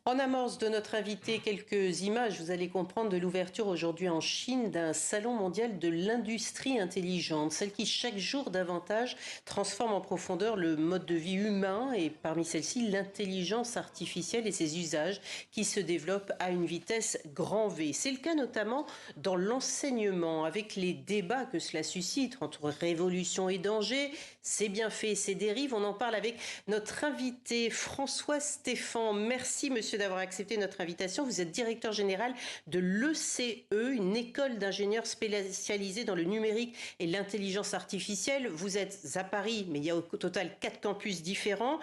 En amorce de notre invité, quelques images, vous allez comprendre, de l'ouverture aujourd'hui en Chine d'un salon mondial de l'industrie intelligente, celle qui chaque jour davantage transforme en profondeur le mode de vie humain et parmi celles-ci l'intelligence artificielle et ses usages qui se développent à une vitesse grand V. C'est le cas notamment dans l'enseignement avec les débats que cela suscite entre révolution et danger, ses bienfaits et ses dérives. On en parle avec notre invité François Stéphan. Merci monsieur d'avoir accepté notre invitation. Vous êtes directeur général de l'ECE, une école d'ingénieurs spécialisée dans le numérique et l'intelligence artificielle. Vous êtes à Paris, mais il y a au total 4 campus différents.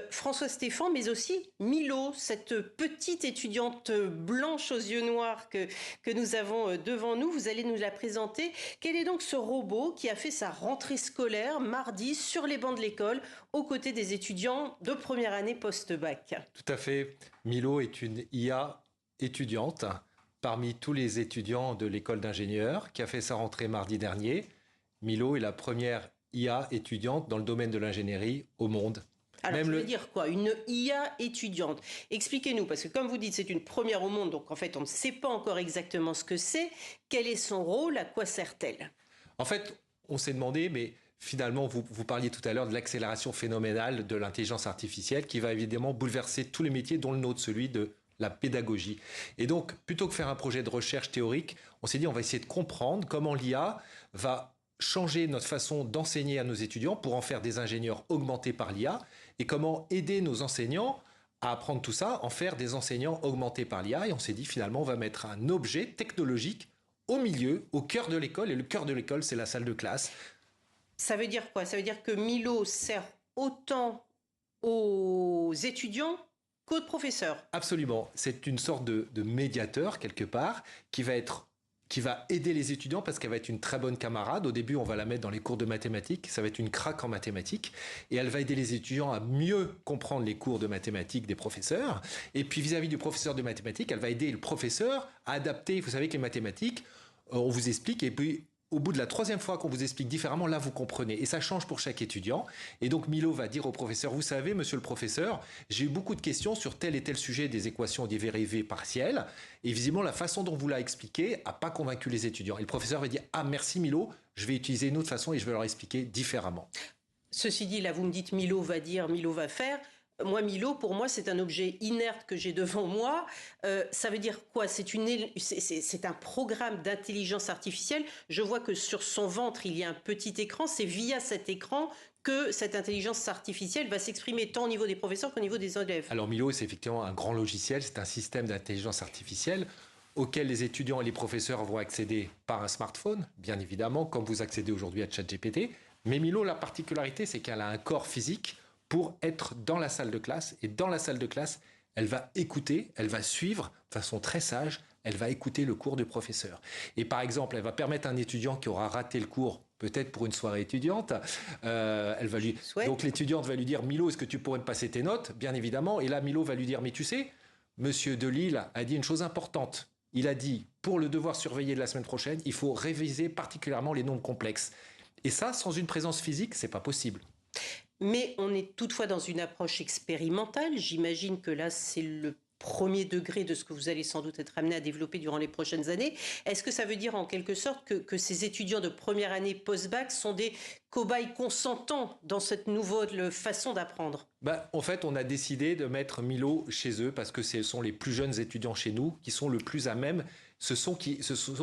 François Stéphan, mais aussi Milo, cette petite étudiante blanche aux yeux noirs que nous avons devant nous. Vous allez nous la présenter. Quel est donc ce robot qui a fait sa rentrée scolaire mardi sur les bancs de l'école aux côtés des étudiants de première année post-bac? Tout à fait. Milo est une IA étudiante parmi tous les étudiants de l'école d'ingénieurs qui a fait sa rentrée mardi dernier. Milo est la première IA étudiante dans le domaine de l'ingénierie au monde. Alors, ça veut dire quoi? Une IA étudiante. Expliquez-nous, parce que comme vous dites, c'est une première au monde, donc en fait, on ne sait pas encore exactement ce que c'est. Quel est son rôle? À quoi sert-elle? En fait, on s'est demandé, mais finalement, vous parliez tout à l'heure de l'accélération phénoménale de l'intelligence artificielle qui va évidemment bouleverser tous les métiers, dont le nôtre, celui de la pédagogie. Et donc, plutôt que faire un projet de recherche théorique, on s'est dit on va essayer de comprendre comment l'IA va changer notre façon d'enseigner à nos étudiants pour en faire des ingénieurs augmentés par l'IA et comment aider nos enseignants à apprendre tout ça, en faire des enseignants augmentés par l'IA. Et on s'est dit finalement on va mettre un objet technologique au milieu, au cœur de l'école. Et le cœur de l'école, c'est la salle de classe. Ça veut dire quoi? Ça veut dire que Milo sert autant aux étudiants qu'aux professeurs? Absolument. C'est une sorte de médiateur, quelque part, qui va aider les étudiants parce qu'elle va être une très bonne camarade. Au début, on va la mettre dans les cours de mathématiques. Ça va être une craque en mathématiques. Et elle va aider les étudiants à mieux comprendre les cours de mathématiques des professeurs. Et puis, vis-à-vis du professeur de mathématiques, elle va aider le professeur à adapter. Vous savez que les mathématiques, on vous explique et puis au bout de la 3e fois qu'on vous explique différemment, là, vous comprenez. Et ça change pour chaque étudiant. Et donc, Milo va dire au professeur, vous savez, monsieur le professeur, j'ai eu beaucoup de questions sur tel et tel sujet des équations des dérivées partielles. Et visiblement, la façon dont vous l'avez expliqué n'a pas convaincu les étudiants. Et le professeur va dire, ah, merci Milo, je vais utiliser une autre façon et je vais leur expliquer différemment. Ceci dit, là, vous me dites Milo va dire, Milo va faire. Moi, Milo, pour moi, c'est un objet inerte que j'ai devant moi. Ça veut dire quoi? C'est un programme d'intelligence artificielle. Je vois que sur son ventre, il y a un petit écran. C'est via cet écran que cette intelligence artificielle va s'exprimer tant au niveau des professeurs qu'au niveau des élèves. Alors Milo, c'est effectivement un grand logiciel. C'est un système d'intelligence artificielle auquel les étudiants et les professeurs vont accéder par un smartphone, bien évidemment, comme vous accédez aujourd'hui à ChatGPT. Mais Milo, la particularité, c'est qu'elle a un corps physique pour être dans la salle de classe. Et dans la salle de classe, elle va écouter, elle va suivre de façon très sage, elle va écouter le cours du professeur. Et par exemple, elle va permettre à un étudiant qui aura raté le cours, peut-être pour une soirée étudiante, donc l'étudiante va lui dire « Milo, est-ce que tu pourrais me passer tes notes ?» Bien évidemment. Et là, Milo va lui dire « Mais tu sais, monsieur Delille a dit une chose importante. Il a dit, pour le devoir surveillé de la semaine prochaine, il faut réviser particulièrement les nombres complexes. » Et ça, sans une présence physique, c'est pas possible. Mais on est toutefois dans une approche expérimentale. J'imagine que là, c'est le premier degré de ce que vous allez sans doute être amené à développer durant les prochaines années. Est-ce que ça veut dire en quelque sorte que ces étudiants de première année post-bac sont des cobayes consentants dans cette nouvelle façon d'apprendre? En fait, on a décidé de mettre Milo chez eux parce que ce sont les plus jeunes étudiants chez nous qui sont le plus à même. Ce sont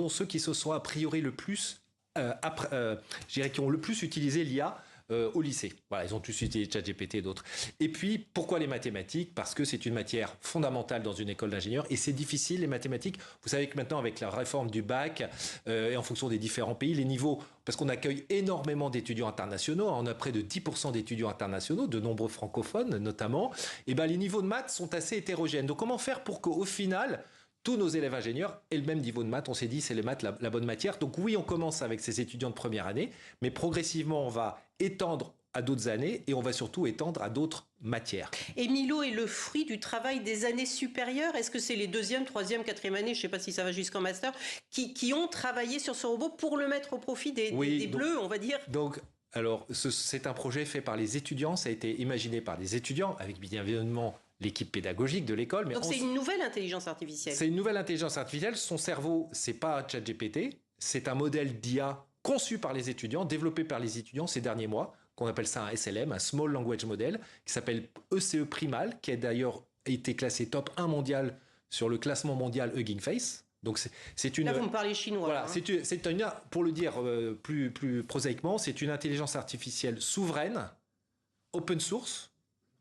ceux qui se sont a priori le plus, je dirais, qui ont le plus utilisé l'IA au lycée. Voilà, ils ont tous utilisé ChatGPT et d'autres. Et puis, pourquoi les mathématiques? Parce que c'est une matière fondamentale dans une école d'ingénieurs et c'est difficile, les mathématiques. Vous savez que maintenant, avec la réforme du bac et en fonction des différents pays, les niveaux, parce qu'on accueille énormément d'étudiants internationaux, on a près de 10% d'étudiants internationaux, de nombreux francophones notamment, et les niveaux de maths sont assez hétérogènes. Donc, comment faire pour qu'au final, tous nos élèves ingénieurs aient le même niveau de maths? On s'est dit, c'est les maths la bonne matière. Donc oui, on commence avec ces étudiants de première année, mais progressivement, on va étendre à d'autres années et on va surtout étendre à d'autres matières. Et Milo est le fruit du travail des années supérieures? Est-ce que c'est les 2e, 3e, 4e années, je ne sais pas si ça va jusqu'en master, qui ont travaillé sur ce robot pour le mettre au profit des bleus, on va dire? Donc, alors, c'est un projet fait par les étudiants, ça a été imaginé par des étudiants, avec bien évidemment l'équipe pédagogique de l'école. Donc c'est une nouvelle intelligence artificielle. C'est une nouvelle intelligence artificielle. Son cerveau, c'est pas ChatGPT, c'est un modèle d'IA conçu par les étudiants, développé par les étudiants ces derniers mois, qu'on appelle ça un SLM, un Small Language Model, qui s'appelle ECE Primal, qui a d'ailleurs été classé top 1 mondial sur le classement mondial Hugging Face. Donc c'est une. Là, vous me parlez chinois. Voilà, pour le dire plus prosaïquement, c'est une intelligence artificielle souveraine, open source,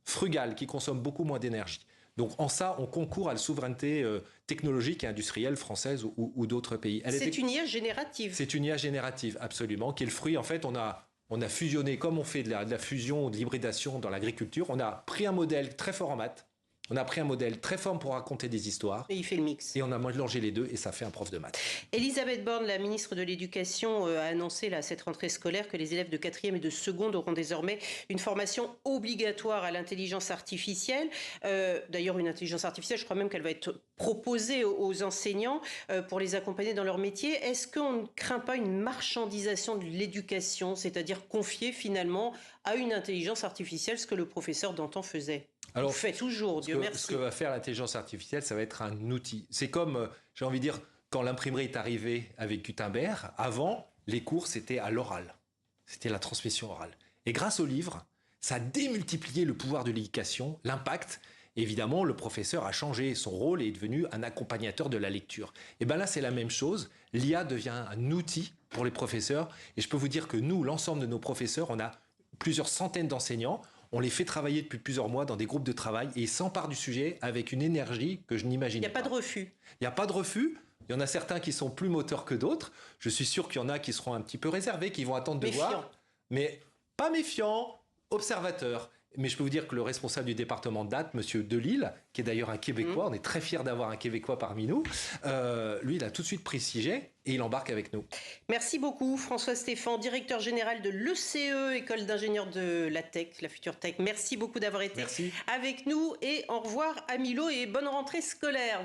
frugale, qui consomme beaucoup moins d'énergie. Donc en ça, on concourt à la souveraineté technologique et industrielle française ou d'autres pays. C'est une IA générative. C'est une IA générative, absolument, qui est le fruit. En fait, on a fusionné, comme on fait de la fusion ou de l'hybridation dans l'agriculture, on a pris un modèle très fort en maths, on a pris un modèle très fort pour raconter des histoires. Et il fait le mix. Et on a mélangé les deux et ça fait un prof de maths. Elisabeth Borne, la ministre de l'Éducation, a annoncé cette rentrée scolaire que les élèves de 4e et de 2e auront désormais une formation obligatoire à l'intelligence artificielle. D'ailleurs, une intelligence artificielle, je crois même qu'elle va être proposée aux enseignants pour les accompagner dans leur métier. Est-ce qu'on ne craint pas une marchandisation de l'éducation, c'est-à-dire confier finalement à une intelligence artificielle ce que le professeur d'antan faisait ? Alors, fait toujours, Dieu merci. Ce que va faire l'intelligence artificielle, ça va être un outil. C'est comme, j'ai envie de dire, quand l'imprimerie est arrivée avec Gutenberg, avant, les cours, c'était à l'oral. C'était la transmission orale. Et grâce au livre, ça a démultiplié le pouvoir de l'éducation, l'impact. Évidemment, le professeur a changé son rôle et est devenu un accompagnateur de la lecture. Et bien là, c'est la même chose. L'IA devient un outil pour les professeurs. Et je peux vous dire que nous, l'ensemble de nos professeurs, on a plusieurs centaines d'enseignants. On les fait travailler depuis plusieurs mois dans des groupes de travail et ils s'emparent du sujet avec une énergie que je n'imagine pas. Il n'y a pas de refus. Il n'y a pas de refus. Il y en a certains qui sont plus moteurs que d'autres. Je suis sûr qu'il y en a qui seront un petit peu réservés, qui vont attendre de voir. Mais pas méfiants, observateurs. Mais je peux vous dire que le responsable du département de date, M. Delisle, qui est d'ailleurs un Québécois, on est très fiers d'avoir un Québécois parmi nous, lui, il a tout de suite pris ce sujet et il embarque avec nous. Merci beaucoup, François Stéphan, directeur général de l'ECE, École d'ingénieurs de la Tech, la future Tech. Merci beaucoup d'avoir été avec nous et au revoir à Milo et bonne rentrée scolaire.